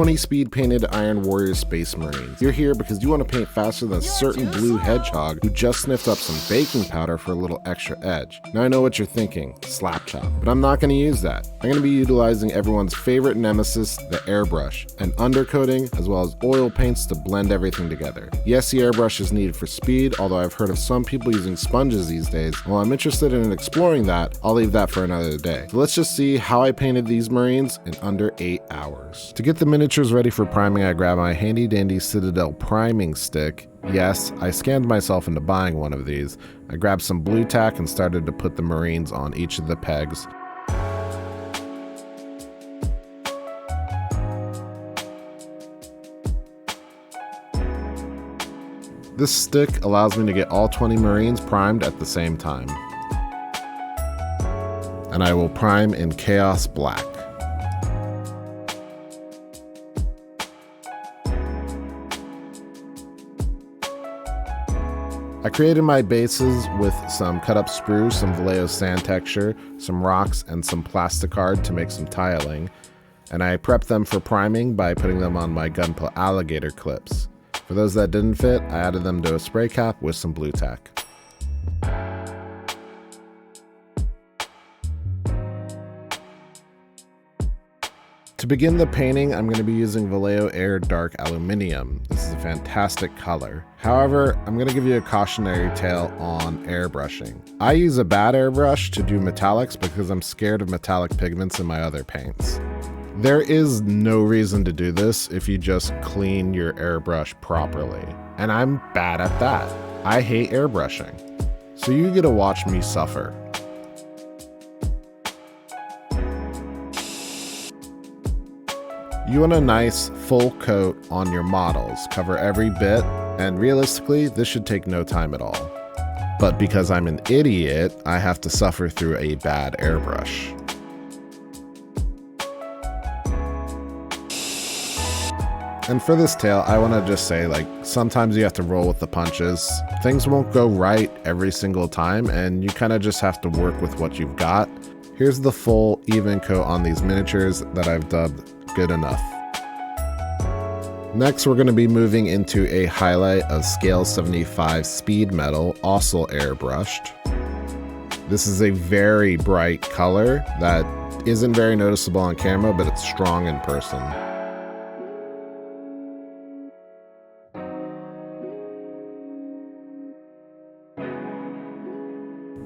20 speed painted Iron Warrior Space Marines. You're here because you want to paint faster than a certain blue hedgehog who just sniffed up some baking powder for a little extra edge. Now I know what you're thinking, slap chop, but I'm not going to use that. I'm going to be utilizing everyone's favorite nemesis, the airbrush, and undercoating as well as oil paints to blend everything together. Yes, the airbrush is needed for speed, although I've heard of some people using sponges these days. While I'm interested in exploring that, I'll leave that for another day. So let's just see how I painted these Marines in under 8 hours. To get the miniatures ready for priming, I grabbed my handy dandy Citadel priming stick. Yes, I scammed myself into buying one of these. I grabbed some blue tack and started to put the Marines on each of the pegs. This stick allows me to get all 20 Marines primed at the same time. And I will prime in Chaos Black. I created my bases with some cut up spruce, some Vallejo sand texture, some rocks, and some plasticard to make some tiling. And I prepped them for priming by putting them on my Gunpla alligator clips. For those that didn't fit, I added them to a spray cap with some blue tack. To begin the painting, I'm going to be using Vallejo Air Dark Aluminium. This is a fantastic color. However, I'm going to give you a cautionary tale on airbrushing. I use a bad airbrush to do metallics because I'm scared of metallic pigments in my other paints. There is no reason to do this if you just clean your airbrush properly. And I'm bad at that. I hate airbrushing. So you get to watch me suffer. You want a nice full coat on your models, cover every bit, and realistically, this should take no time at all. But because I'm an idiot, I have to suffer through a bad airbrush. And for this tale, I want to just say, sometimes you have to roll with the punches. Things won't go right every single time, and you kind of just have to work with what you've got. Here's the full even coat on these miniatures that I've dubbed Good Enough. Next, we're going to be moving into a highlight of Scale 75 Speed Metal, also airbrushed. This is a very bright color that isn't very noticeable on camera, but it's strong in person.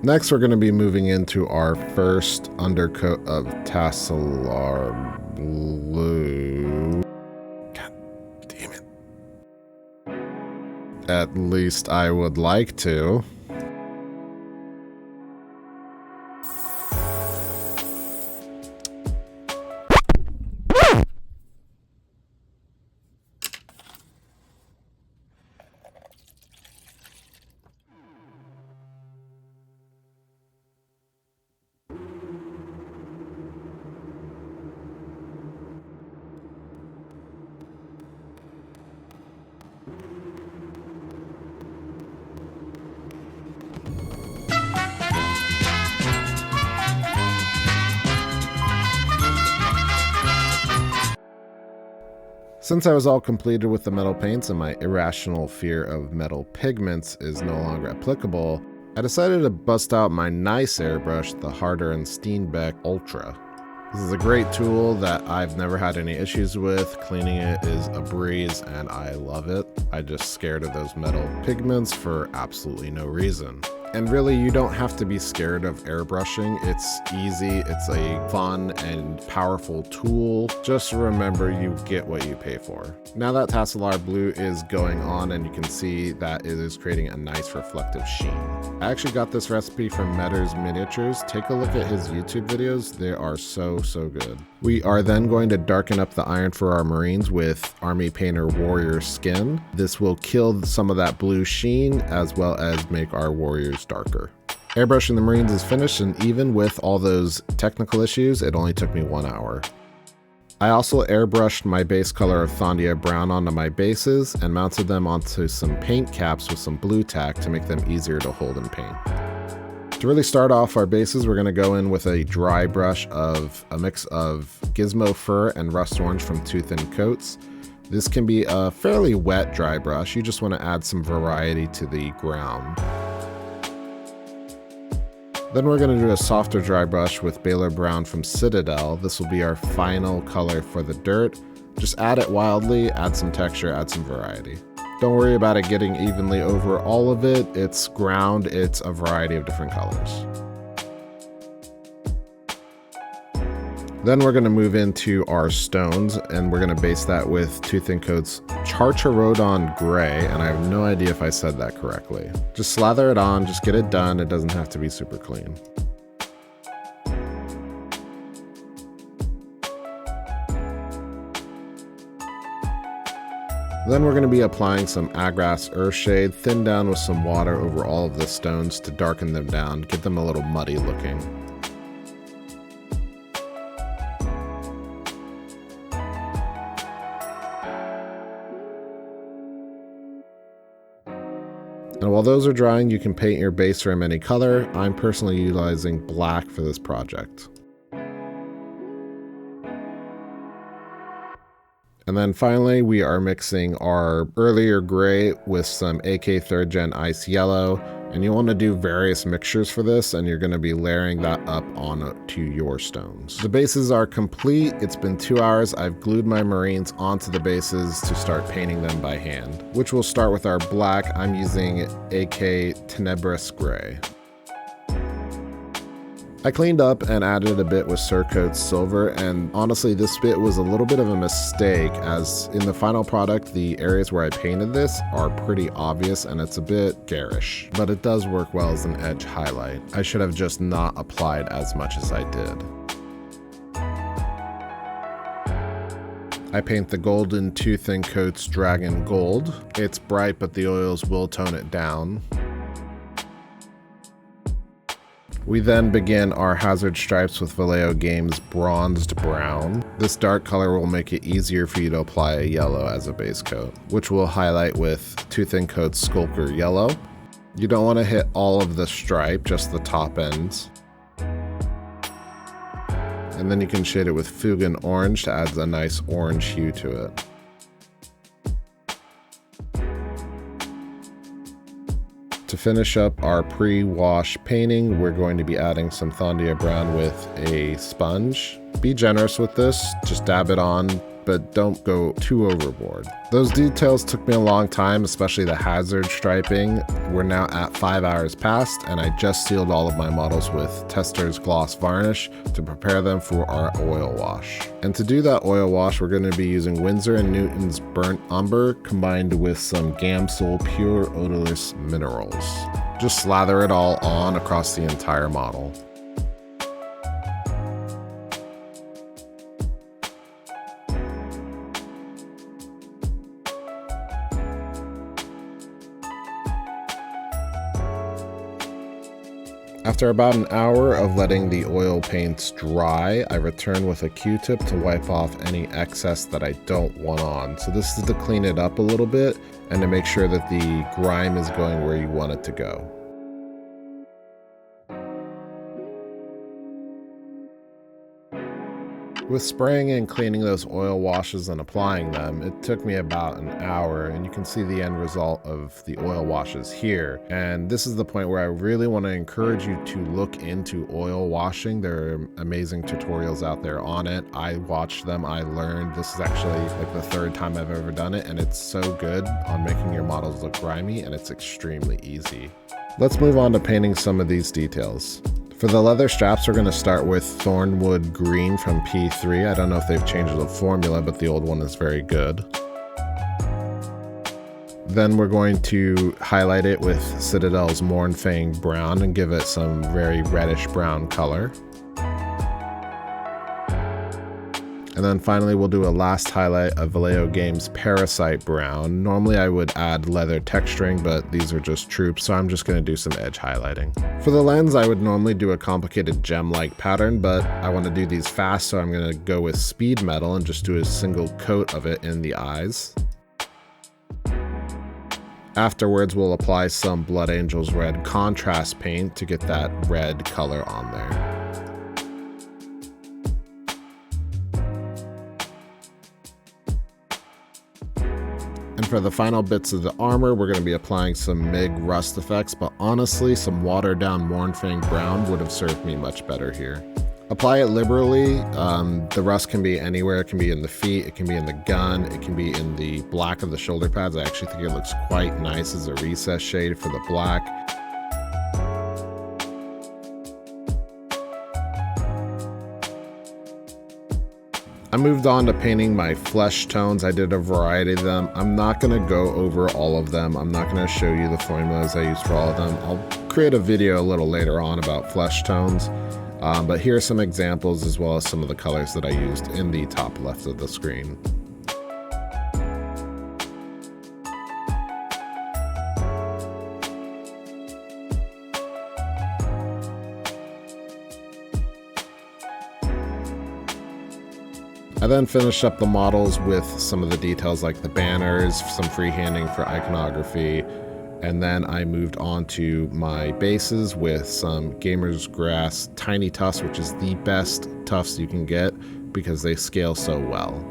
Next, we're going to be moving into our first undercoat of Tasselar Blue. God damn it. At least I would like to. Since I was all completed with the metal paints and my irrational fear of metal pigments is no longer applicable, I decided to bust out my nice airbrush, the Harder & Steenbeck Ultra. This is a great tool that I've never had any issues with. Cleaning it is a breeze and I love it. I'm just scared of those metal pigments for absolutely no reason. And really, you don't have to be scared of airbrushing. It's easy, it's a fun and powerful tool. Just remember, you get what you pay for. Now that Tasselar Blue is going on and you can see that it is creating a nice reflective sheen. I actually got this recipe from Metter's Miniatures. Take a look at his YouTube videos. They are so good. We are then going to darken up the iron for our Marines with Army Painter Warrior Skin. This will kill some of that blue sheen as well as make our warriors darker. Airbrushing the Marines is finished, and even with all those technical issues, it only took me 1 hour. I also airbrushed my base color of Thondia Brown onto my bases and mounted them onto some paint caps with some blue tack to make them easier to hold and paint. To really start off our bases, we're going to go in with a dry brush of a mix of Gizmo Fur and Rust Orange from Two Thin Coats. This can be a fairly wet dry brush. You just want to add some variety to the ground. Then we're going to do a softer dry brush with Baylor Brown from Citadel. This will be our final color for the dirt. Just add it wildly, add some texture, add some variety. Don't worry about it getting evenly over all of it. It's ground, it's a variety of different colors. Then we're going to move into our stones, and we're going to base that with Two Thin Coats Charcharodon Gray, and I have no idea if I said that correctly. Just slather it on, just get it done. It doesn't have to be super clean. Then we're going to be applying some Agrass Earthshade, thinned down with some water over all of the stones to darken them down, get them a little muddy looking. And while those are drying, you can paint your base rim any color. I'm personally utilizing black for this project. And then finally, we are mixing our earlier gray with some AK 3rd Gen Ice Yellow. And you want to do various mixtures for this, and you're going to be layering that up onto your stones. The bases are complete. It's been 2 hours. I've glued my marines onto the bases to start painting them by hand, which will start with our black. I'm using AK Tenebris Gray. I cleaned up and added a bit with Surcoat Silver, and honestly this bit was a little bit of a mistake, as in the final product the areas where I painted this are pretty obvious and it's a bit garish, but it does work well as an edge highlight. I should have just not applied as much as I did. I paint the gold in Two Thin Coats Dragon Gold. It's bright, but the oils will tone it down. We then begin our hazard stripes with Vallejo Games Bronzed Brown. This dark color will make it easier for you to apply a yellow as a base coat, which we'll highlight with Two Thin Coats Skulker Yellow. You don't want to hit all of the stripe, just the top ends. And then you can shade it with Fugan Orange to add a nice orange hue to it. To finish up our pre-wash painting, we're going to be adding some Thondia Brown with a sponge. Be generous with this, just dab it on, but don't go too overboard. Those details took me a long time, especially the hazard striping. We're now at 5 hours past, and I just sealed all of my models with Tester's Gloss Varnish to prepare them for our oil wash. And to do that oil wash, we're going to be using Winsor & Newton's Burnt Umber combined with some Gamsol Pure Odorless Minerals. Just slather it all on across the entire model. After about an hour of letting the oil paints dry, I return with a Q-tip to wipe off any excess that I don't want on. So this is to clean it up a little bit and to make sure that the grime is going where you want it to go. With spraying and cleaning those oil washes and applying them, it took me about an hour, and you can see the end result of the oil washes here. And this is the point where I really want to encourage you to look into oil washing. There are amazing tutorials out there on it. I watched them, I learned. This is actually like the 3rd time I've ever done it, and it's so good on making your models look grimy, and it's extremely easy. Let's move on to painting some of these details. For the leather straps, we're going to start with Thornwood Green from P3. I don't know if they've changed the formula, but the old one is very good. Then we're going to highlight it with Citadel's Mournfang Brown and give it some very reddish brown color. And then finally, we'll do a last highlight of Vallejo Games Parasite Brown. Normally I would add leather texturing, but these are just troops, so I'm just going to do some edge highlighting. For the lens, I would normally do a complicated gem-like pattern, but I want to do these fast, so I'm going to go with speed metal and just do a single coat of it in the eyes. Afterwards, we'll apply some Blood Angels Red contrast paint to get that red color on there. And for the final bits of the armor, we're going to be applying some MIG rust effects, but honestly, some watered down Mournfang Brown would have served me much better here. Apply it liberally. The rust can be anywhere. It can be in the feet, it can be in the gun, it can be in the black of the shoulder pads. I actually think it looks quite nice as a recess shade for the black. I moved on to painting my flesh tones. I did a variety of them. I'm not going to go over all of them. I'm not going to show you the formulas I used for all of them. I'll create a video a little later on about flesh tones. But here are some examples as well as some of the colors that I used in the top left of the screen. I then finished up the models with some of the details like the banners, some freehanding for iconography, and then I moved on to my bases with some Gamer's Grass Tiny Tufts, which is the best tufts you can get because they scale so well.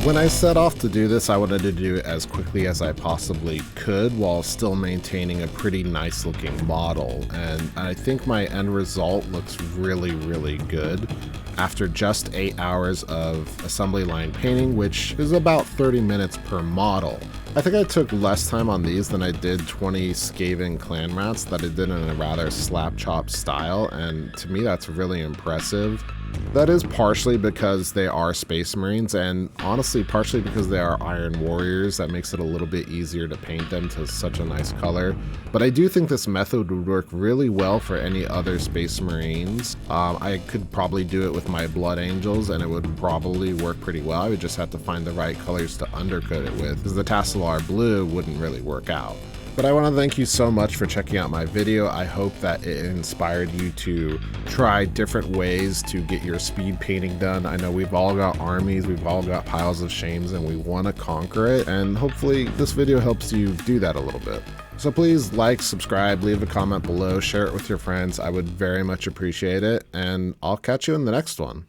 When I set off to do this, I wanted to do it as quickly as I possibly could while still maintaining a pretty nice looking model, and I think my end result looks really, really good after just 8 hours of assembly line painting, which is about 30 minutes per model. I think I took less time on these than I did 20 Skaven clan rats that I did in a rather slap chop style, and to me that's really impressive. That is partially because they are Space Marines, and honestly partially because they are Iron Warriors. That makes it a little bit easier to paint them to such a nice color. But I do think this method would work really well for any other Space Marines. I could probably do it with my Blood Angels and it would probably work pretty well. I would just have to find the right colors to undercoat it with, because the Tassalar blue wouldn't really work out. But I want to thank you so much for checking out my video. I hope that it inspired you to try different ways to get your speed painting done. I know we've all got armies, we've all got piles of shames, and we want to conquer it. And hopefully this video helps you do that a little bit. So please like, subscribe, leave a comment below, share it with your friends. I would very much appreciate it. And I'll catch you in the next one.